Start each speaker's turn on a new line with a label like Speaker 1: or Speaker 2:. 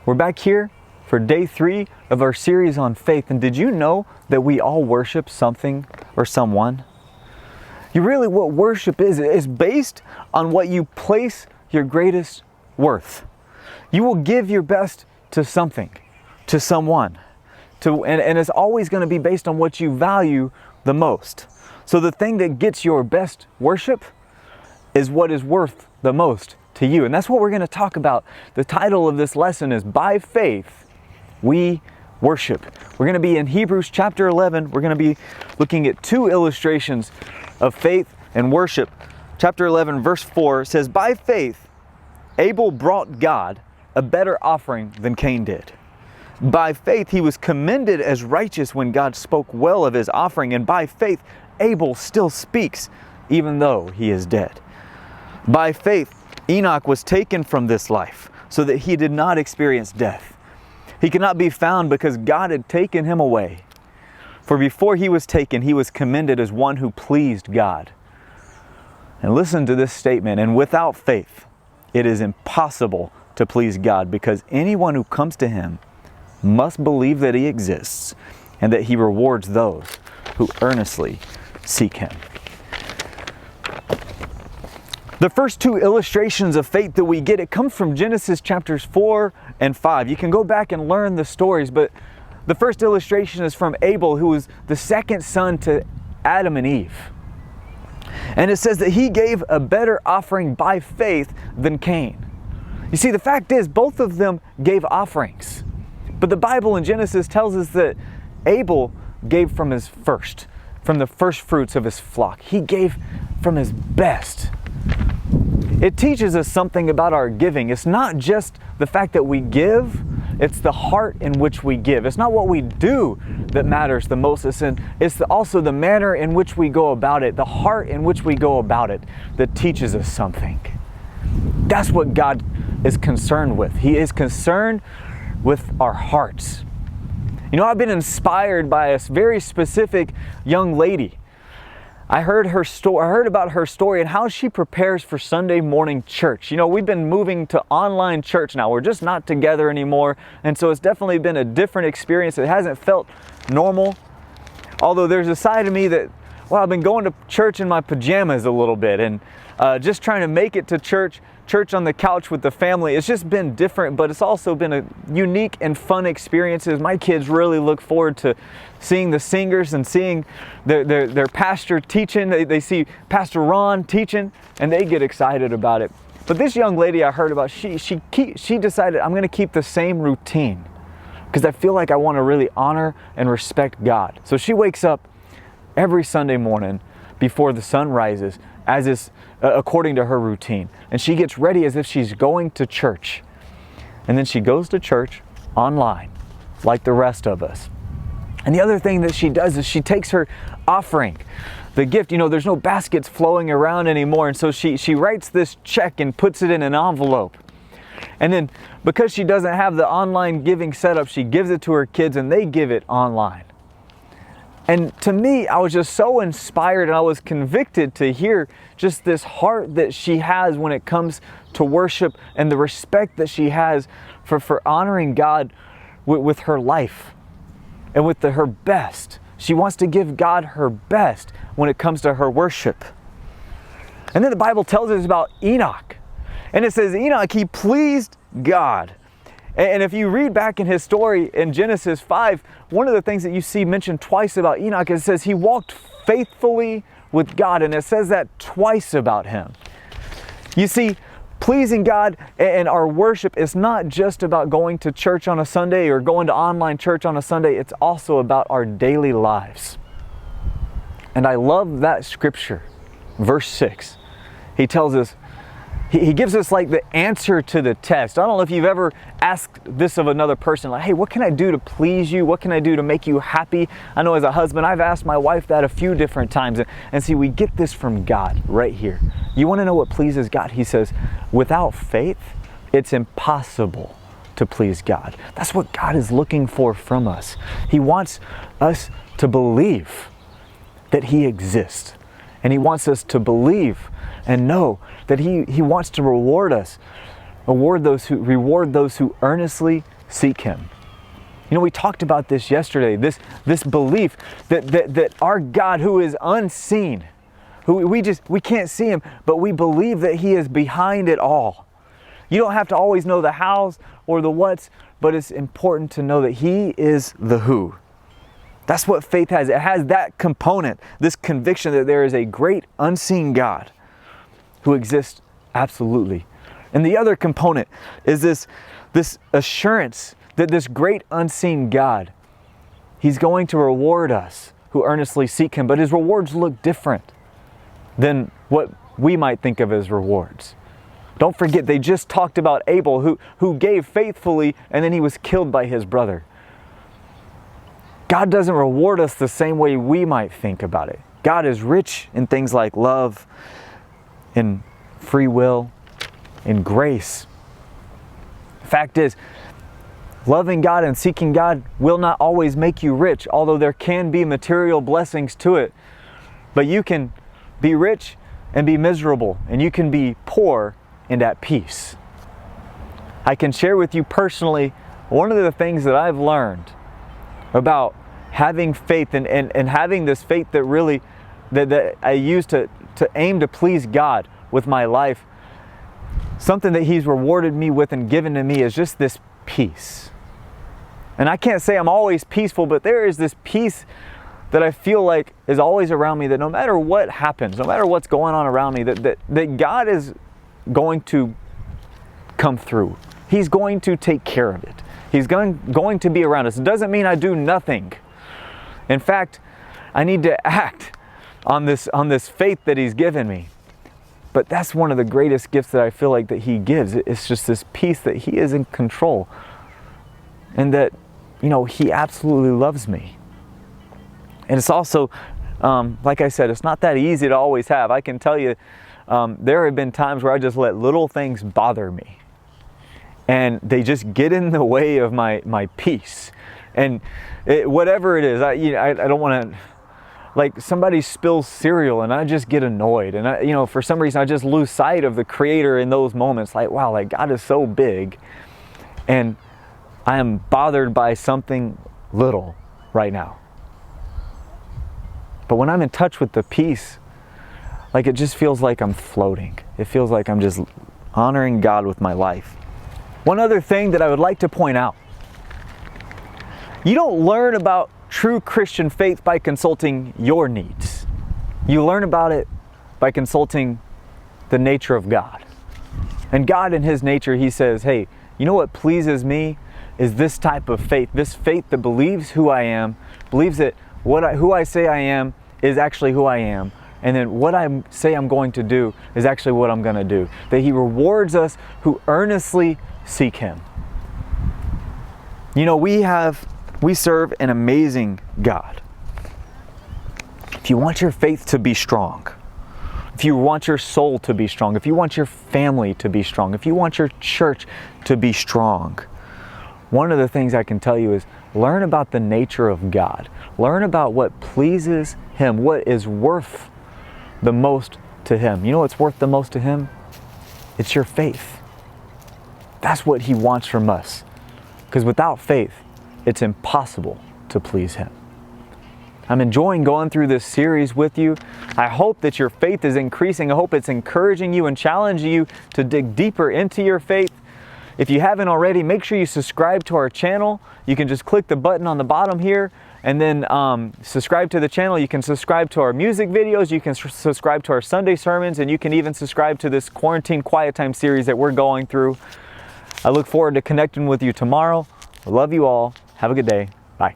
Speaker 1: We're back here for day 3 of our series on faith. And did you know that we all worship something or someone? What worship is based on what you place your greatest worth. You will give your best to something, to someone, and it's always going to be based on what you value the most. So the thing that gets your best worship is what is worth the most to you. And that's what we're going to talk about. The title of this lesson is By Faith We Worship. We're going to be in Hebrews chapter 11. We're going to be looking at 2 illustrations of faith and worship. Chapter 11 verse 4 says, "By faith Abel brought God a better offering than Cain did. By faith he was commended as righteous when God spoke well of his offering, and by faith Abel still speaks even though he is dead. By faith Enoch was taken from this life so that he did not experience death. He could not be found because God had taken him away. For before he was taken, he was commended as one who pleased God." And listen to this statement, "And without faith, it is impossible to please God, because anyone who comes to him must believe that he exists and that he rewards those who earnestly seek him." The first 2 illustrations of faith that we get, it comes from Genesis chapters 4 and 5. You can go back and learn the stories, but the first illustration is from Abel, who was the second son to Adam and Eve. And it says that he gave a better offering by faith than Cain. You see, the fact is, both of them gave offerings. But the Bible in Genesis tells us that Abel gave from the first fruits of his flock. He gave from his best. It teaches us something about our giving. It's not just the fact that we give, it's the heart in which we give. It's not what we do that matters the most. It's also the manner in which we go about it, the heart in which we go about it, that teaches us something. That's what God is concerned with. He is concerned with our hearts. You know, I've been inspired by a very specific young lady. I heard about her story and how she prepares for Sunday morning church. You know, we've been moving to online church now. We're just not together anymore. And so it's definitely been a different experience. It hasn't felt normal. Although there's a side of me that, well, I've been going to church in my pajamas a little bit and just trying to make it to church on the couch with the family. It's just been different, but it's also been a unique and fun experiences. My kids really look forward to seeing the singers and seeing their pastor teaching. They see Pastor Ron teaching and they get excited about it. But this young lady I heard about, she decided, I'm going to keep the same routine because I feel like I want to really honor and respect God. So she wakes up every Sunday morning before the sun rises, as is according to her routine. And she gets ready as if she's going to church. And then she goes to church online, like the rest of us. And the other thing that she does is she takes her offering, the gift. You know, there's no baskets flowing around anymore. And so she writes this check and puts it in an envelope. And then because she doesn't have the online giving setup, she gives it to her kids and they give it online. And to me, I was just so inspired and I was convicted to hear just this heart that she has when it comes to worship and the respect that she has for honoring God with her life and with her best. She wants to give God her best when it comes to her worship. And then the Bible tells us about Enoch. And it says, Enoch, he pleased God. And if you read back in his story in Genesis 5, one of the things that you see mentioned twice about Enoch, it says he walked faithfully with God. And it says that twice about him. You see, pleasing God and our worship is not just about going to church on a Sunday or going to online church on a Sunday. It's also about our daily lives. And I love that scripture, verse 6. He tells us, He gives us like the answer to the test. I don't know if you've ever asked this of another person, like, hey, what can I do to please you? What can I do to make you happy? I know as a husband, I've asked my wife that a few different times. And see, we get this from God right here. You want to know what pleases God? He says, without faith, it's impossible to please God. That's what God is looking for from us. He wants us to believe that He exists. And He wants us to believe and know that He wants to reward us, reward those who earnestly seek Him. You know, we talked about this yesterday, this belief that our God, who is unseen, who we can't see Him, but we believe that He is behind it all. You don't have to always know the hows or the whats, but it's important to know that He is the who. That's what faith has. It has that component, this conviction that there is a great unseen God who exists absolutely. And the other component is this assurance that this great unseen God, He's going to reward us who earnestly seek Him, but His rewards look different than what we might think of as rewards. Don't forget, they just talked about Abel who gave faithfully and then he was killed by his brother. God doesn't reward us the same way we might think about it. God is rich in things like love, in free will, in grace. Fact is, loving God and seeking God will not always make you rich, although there can be material blessings to it. But you can be rich and be miserable, and you can be poor and at peace. I can share with you personally one of the things that I've learned about having faith and having this faith that really that I use to aim to please God with my life. Something that He's rewarded me with and given to me is just this peace. And I can't say I'm always peaceful, but there is this peace that I feel like is always around me, that no matter what happens, no matter what's going on around me, that God is going to come through. He's going to take care of it. He's going to be around us. It doesn't mean I do nothing. In fact, I need to act on this faith that He's given me. But that's one of the greatest gifts that I feel like that He gives. It's just this peace that He is in control. And that, you know, He absolutely loves me. And it's also, like I said, it's not that easy to always have. I can tell you, there have been times where I just let little things bother me. And they just get in the way of my peace. And whatever it is, I don't want to, like somebody spills cereal and I just get annoyed. And for some reason I just lose sight of the Creator in those moments. Like, wow, like God is so big. And I am bothered by something little right now. But when I'm in touch with the peace, like it just feels like I'm floating. It feels like I'm just honoring God with my life. One other thing that I would like to point out. You don't learn about true Christian faith by consulting your needs. You learn about it by consulting the nature of God. And God in His nature, He says, hey, you know what pleases me is this type of faith. This faith that believes who I am, believes that who I say I am is actually who I am. And then what I say I'm going to do is actually what I'm going to do. That He rewards us who earnestly seek Him. You know, we serve an amazing God. If you want your faith to be strong, if you want your soul to be strong, if you want your family to be strong, if you want your church to be strong, one of the things I can tell you is learn about the nature of God. Learn about what pleases Him, what is worth the most to Him. You know what's worth the most to Him? It's your faith. That's what He wants from us. Because without faith, it's impossible to please Him. I'm enjoying going through this series with you. I hope that your faith is increasing. I hope it's encouraging you and challenging you to dig deeper into your faith. If you haven't already, make sure you subscribe to our channel. You can just click the button on the bottom here and then subscribe to the channel. You can subscribe to our music videos. You can subscribe to our Sunday sermons, and you can even subscribe to this Quarantine Quiet Time series that we're going through. I look forward to connecting with you tomorrow. I love you all. Have a good day. Bye.